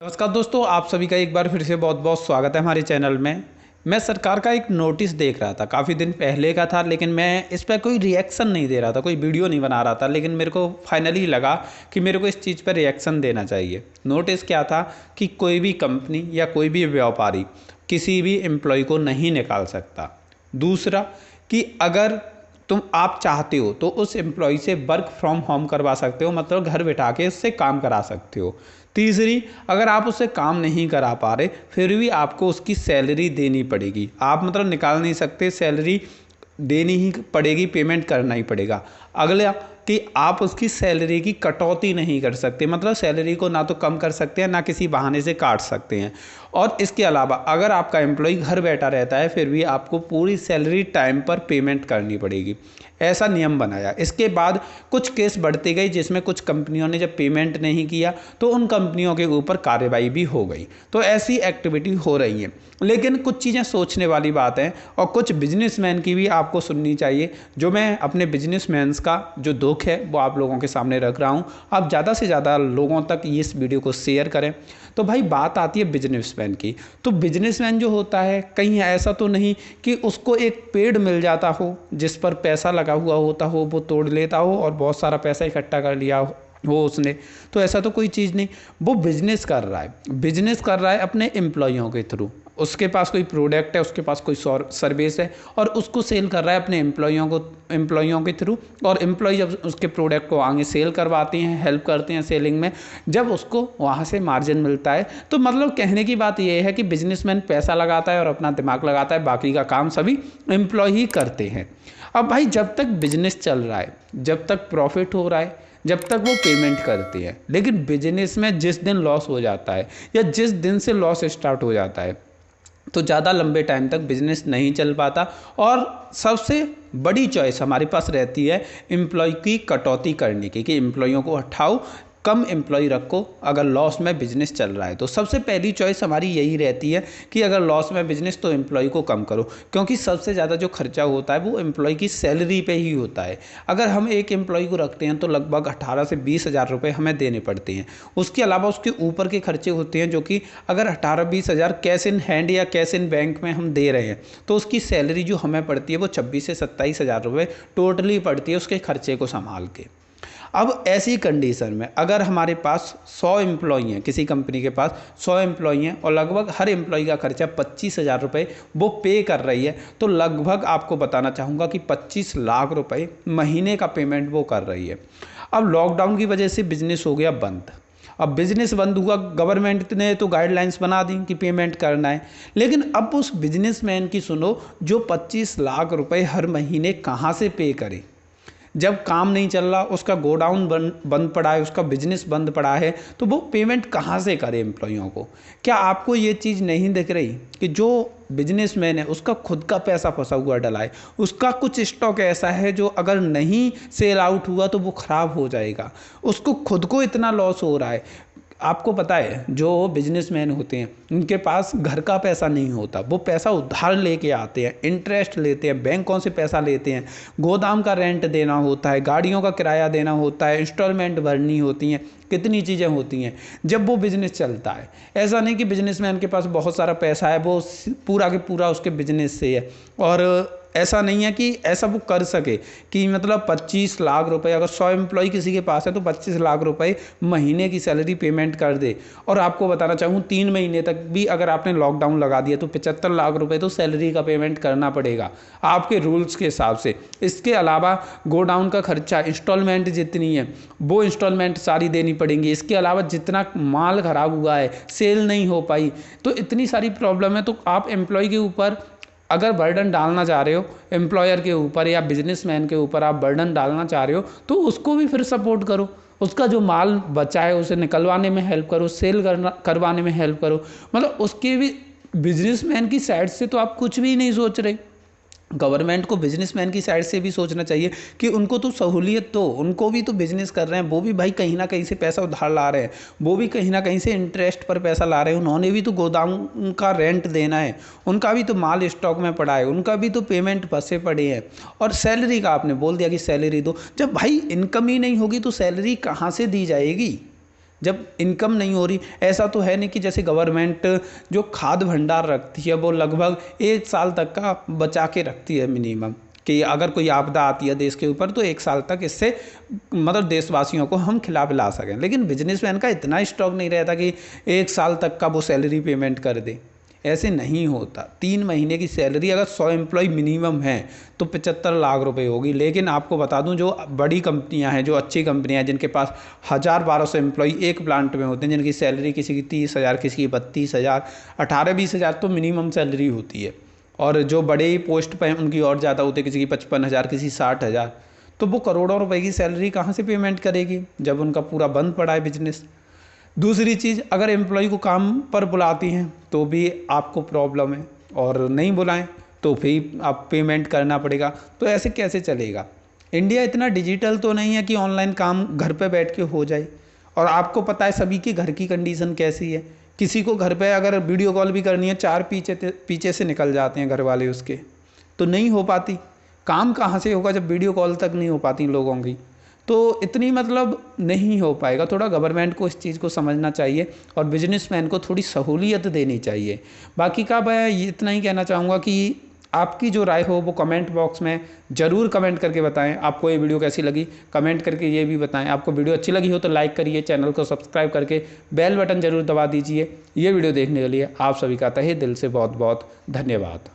नमस्कार दोस्तों, आप सभी का एक बार फिर से बहुत बहुत स्वागत है हमारे चैनल में। मैं सरकार का एक नोटिस देख रहा था, काफ़ी दिन पहले का था, लेकिन मैं इस पर कोई रिएक्शन नहीं दे रहा था, कोई वीडियो नहीं बना रहा था, लेकिन मेरे को फाइनली लगा कि मेरे को इस चीज़ पर रिएक्शन देना चाहिए। नोटिस क्या था कि कोई भी कंपनी या कोई भी व्यापारी किसी भी एम्प्लॉय को नहीं निकाल सकता। दूसरा कि अगर आप चाहते हो तो उस एम्प्लॉय से वर्क फ्रॉम होम करवा सकते हो, मतलब घर बैठा के उससे काम करा सकते हो। तीसरी, अगर आप उससे काम नहीं करा पा रहे फिर भी आपको उसकी सैलरी देनी पड़ेगी। आप मतलब निकाल नहीं सकते, सैलरी देनी ही पड़ेगी, पेमेंट करना ही पड़ेगा। अगला कि आप उसकी सैलरी की कटौती नहीं कर सकते, मतलब सैलरी को ना तो कम कर सकते हैं ना किसी बहाने से काट सकते हैं। और इसके अलावा अगर आपका एम्प्लॉय घर बैठा रहता है फिर भी आपको पूरी सैलरी टाइम पर पेमेंट करनी पड़ेगी, ऐसा नियम बनाया। इसके बाद कुछ केस बढ़ते गए जिसमें कुछ कंपनियों ने जब पेमेंट नहीं किया तो उन कंपनियों के ऊपर कार्रवाई भी हो गई। तो ऐसी एक्टिविटी हो रही है, लेकिन कुछ चीज़ें सोचने वाली बात है और कुछ बिजनेसमैन की भी आपको सुननी चाहिए। जो मैं अपने बिजनेसमैन्स का जो दुख है वो आप लोगों के सामने रख रहा हूँ। आप ज़्यादा से ज़्यादा लोगों तक इस वीडियो को शेयर करें। तो भाई बात आती है बिजनेसमैन की, तो बिजनेसमैन जो होता है कहीं ऐसा तो नहीं कि उसको एक पेड़ मिल जाता हो जिस पर पैसा लगा हुआ होता हो, वो तोड़ लेता हो और बहुत सारा पैसा इकट्ठा कर लिया हो उसने। तो ऐसा तो कोई चीज़ नहीं, वो बिजनेस कर रहा है, बिजनेस कर रहा है अपने एम्प्लॉयों के थ्रू। उसके पास कोई प्रोडक्ट है, उसके पास कोई सर्विस है और उसको सेल कर रहा है अपने एम्प्लॉयों के थ्रू। और एम्प्लॉय जब उसके प्रोडक्ट को आगे सेल करवाते हैं, हेल्प करते हैं सेलिंग में, जब उसको वहाँ से मार्जिन मिलता है। तो मतलब कहने की बात यह है कि बिजनेसमैन पैसा लगाता है और अपना दिमाग लगाता है, बाकी का काम सभी एम्प्लॉय ही करते हैं। अब भाई जब तक बिजनेस चल रहा है, जब तक प्रॉफिट हो रहा है, जब तक वो पेमेंट करते हैं। लेकिन बिजनेस में जिस दिन लॉस हो जाता है या जिस दिन से लॉस स्टार्ट हो जाता है तो ज़्यादा लंबे टाइम तक बिजनेस नहीं चल पाता। और सबसे बड़ी चॉइस हमारे पास रहती है एम्प्लॉय की कटौती करने की, कि एम्प्लॉयों को हटाओ, कम एम्प्लॉय रखो अगर लॉस में बिजनेस चल रहा है। तो सबसे पहली चॉइस हमारी यही रहती है कि अगर लॉस में बिजनेस तो एम्प्लॉय को कम करो, क्योंकि सबसे ज़्यादा जो खर्चा होता है वो एम्प्लॉय की सैलरी पे ही होता है। अगर हम एक एम्प्लॉय को रखते हैं तो लगभग 18 से 20 हज़ार रुपये हमें देने पड़ते हैं। उसके अलावा उसके ऊपर के खर्चे होते हैं, जो कि अगर 18-20 हज़ार कैश इन हैंड या कैश इन बैंक में हम दे रहे हैं तो उसकी सैलरी जो हमें पड़ती है वो 26 से 27 हज़ार रुपये टोटली पड़ती है उसके खर्चे को संभाल के। अब ऐसी कंडीशन में अगर हमारे पास 100 एम्प्लॉई हैं, किसी कंपनी के पास 100 एम्प्लॉई हैं और लगभग हर एम्प्लॉई का खर्चा 25 हज़ार रुपये वो पे कर रही है, तो लगभग आपको बताना चाहूँगा कि 25 लाख रुपए महीने का पेमेंट वो कर रही है। अब लॉकडाउन की वजह से बिजनेस हो गया बंद। अब बिजनेस बंद हुआ, गवर्नमेंट ने तो गाइडलाइंस बना दी कि पेमेंट करना है, लेकिन अब उस बिजनेसमैन की सुनो जो 25 लाख रुपए हर महीने कहाँ से पे करे। जब काम नहीं चल रहा, उसका गोडाउन बंद पड़ा है, उसका बिजनेस बंद पड़ा है, तो वो पेमेंट कहाँ से करे एम्प्लॉयों को। क्या आपको ये चीज़ नहीं दिख रही कि जो बिजनेसमैन है उसका खुद का पैसा फंसा हुआ डला है, उसका कुछ स्टॉक ऐसा है जो अगर नहीं सेल आउट हुआ तो वो ख़राब हो जाएगा, उसको खुद को इतना लॉस हो रहा है। आपको पता है जो बिजनेसमैन होते हैं उनके पास घर का पैसा नहीं होता, वो पैसा उधार लेके आते हैं, इंटरेस्ट लेते हैं, बैंकों से पैसा लेते हैं, गोदाम का रेंट देना होता है, गाड़ियों का किराया देना होता है, इंस्टॉलमेंट भरनी होती हैं, कितनी चीज़ें होती हैं जब वो बिज़नेस चलता है। ऐसा नहीं कि बिजनेसमैन के पास बहुत सारा पैसा है, वो पूरा के पूरा उसके बिजनेस से है। और ऐसा नहीं है कि ऐसा वो कर सके कि मतलब 25 लाख रुपए, अगर 100 एम्प्लॉय किसी के पास है तो 25 लाख रुपए महीने की सैलरी पेमेंट कर दे। और आपको बताना चाहूँ 3 महीने तक भी अगर आपने लॉकडाउन लगा दिया तो 75 लाख रुपए तो सैलरी का पेमेंट करना पड़ेगा आपके रूल्स के हिसाब से। इसके अलावा गोडाउन का खर्चा, इंस्टॉलमेंट जितनी है वो इंस्टॉलमेंट सारी देनी पड़ेंगी। इसके अलावा जितना माल खराब हुआ है, सेल नहीं हो पाई, तो इतनी सारी प्रॉब्लम है। तो आप एम्प्लॉय के ऊपर अगर बर्डन डालना चाह रहे हो, एम्प्लॉयर के ऊपर या बिजनेसमैन के ऊपर आप बर्डन डालना चाह रहे हो, तो उसको भी फिर सपोर्ट करो, उसका जो माल बचा है उसे निकलवाने में हेल्प करो, सेल करवाने में हेल्प करो। मतलब उसके भी बिजनेसमैन की साइड से तो आप कुछ भी नहीं सोच रहे। गवर्नमेंट को बिजनेसमैन की साइड से भी सोचना चाहिए कि उनको तो सहूलियत दो, उनको भी तो बिजनेस कर रहे हैं, वो भी भाई कहीं ना कहीं से पैसा उधार ला रहे हैं, वो भी कहीं ना कहीं से इंटरेस्ट पर पैसा ला रहे हैं, उन्होंने भी तो गोदाम का रेंट देना है, उनका भी तो माल स्टॉक में पड़ा है, उनका भी तो पेमेंट फंसे पड़े हैं। और सैलरी का आपने बोल दिया कि सैलरी दो, जब भाई इनकम ही नहीं होगी तो सैलरी कहाँ से दी जाएगी। जब इनकम नहीं हो रही, ऐसा तो है नहीं कि जैसे गवर्नमेंट जो खाद्य भंडार रखती है वो लगभग 1 साल तक का बचा के रखती है मिनिमम, कि अगर कोई आपदा आती है देश के ऊपर तो 1 साल तक इससे मतलब देशवासियों को हम खिला पिला सकें। लेकिन बिजनेसमैन का इतना स्टॉक नहीं रहता कि 1 साल तक का वो सैलरी पेमेंट कर दे, ऐसे नहीं होता। 3 महीने की सैलरी अगर 100 एम्प्लॉय मिनिमम है तो 75 लाख रुपए होगी। लेकिन आपको बता दूं, जो बड़ी कंपनियां हैं, जो अच्छी कंपनियां हैं, जिनके पास 1000-1200 एम्प्लॉय एक प्लांट में होते हैं, जिनकी सैलरी किसी की 30,000, किसी की 32,000, 18-20,000 तो मिनिमम सैलरी होती है। और जो बड़े पोस्ट पे हैं उनकी और ज़्यादा होती है, किसी की 55,000, किसी 60,000। तो वो करोड़ों रुपए की सैलरी कहाँ से पेमेंट करेगी जब उनका पूरा बंद पड़ा है बिजनेस। दूसरी चीज़, अगर एम्प्लॉय को काम पर बुलाती हैं तो भी आपको प्रॉब्लम है, और नहीं बुलाएं तो फिर आप पेमेंट करना पड़ेगा। तो ऐसे कैसे चलेगा? इंडिया इतना डिजिटल तो नहीं है कि ऑनलाइन काम घर पे बैठ के हो जाए। और आपको पता है सभी के घर की कंडीशन कैसी है। किसी को घर पे अगर वीडियो कॉल भी करनी है, 4 पीछे से निकल जाते हैं घर वाले उसके, तो नहीं हो पाती। काम कहाँ से होगा जब वीडियो कॉल तक नहीं हो पाती लोगों की। तो इतनी मतलब नहीं हो पाएगा। थोड़ा गवर्नमेंट को इस चीज़ को समझना चाहिए और बिजनेसमैन को थोड़ी सहूलियत देनी चाहिए। बाकी का मैं इतना ही कहना चाहूँगा कि आपकी जो राय हो वो कमेंट बॉक्स में ज़रूर कमेंट करके बताएं। आपको ये वीडियो कैसी लगी कमेंट करके ये भी बताएं। आपको वीडियो अच्छी लगी हो तो लाइक करिए, चैनल को सब्सक्राइब करके बेल बटन ज़रूर दबा दीजिए। ये वीडियो देखने के लिए आप सभी का तहे दिल से बहुत बहुत धन्यवाद।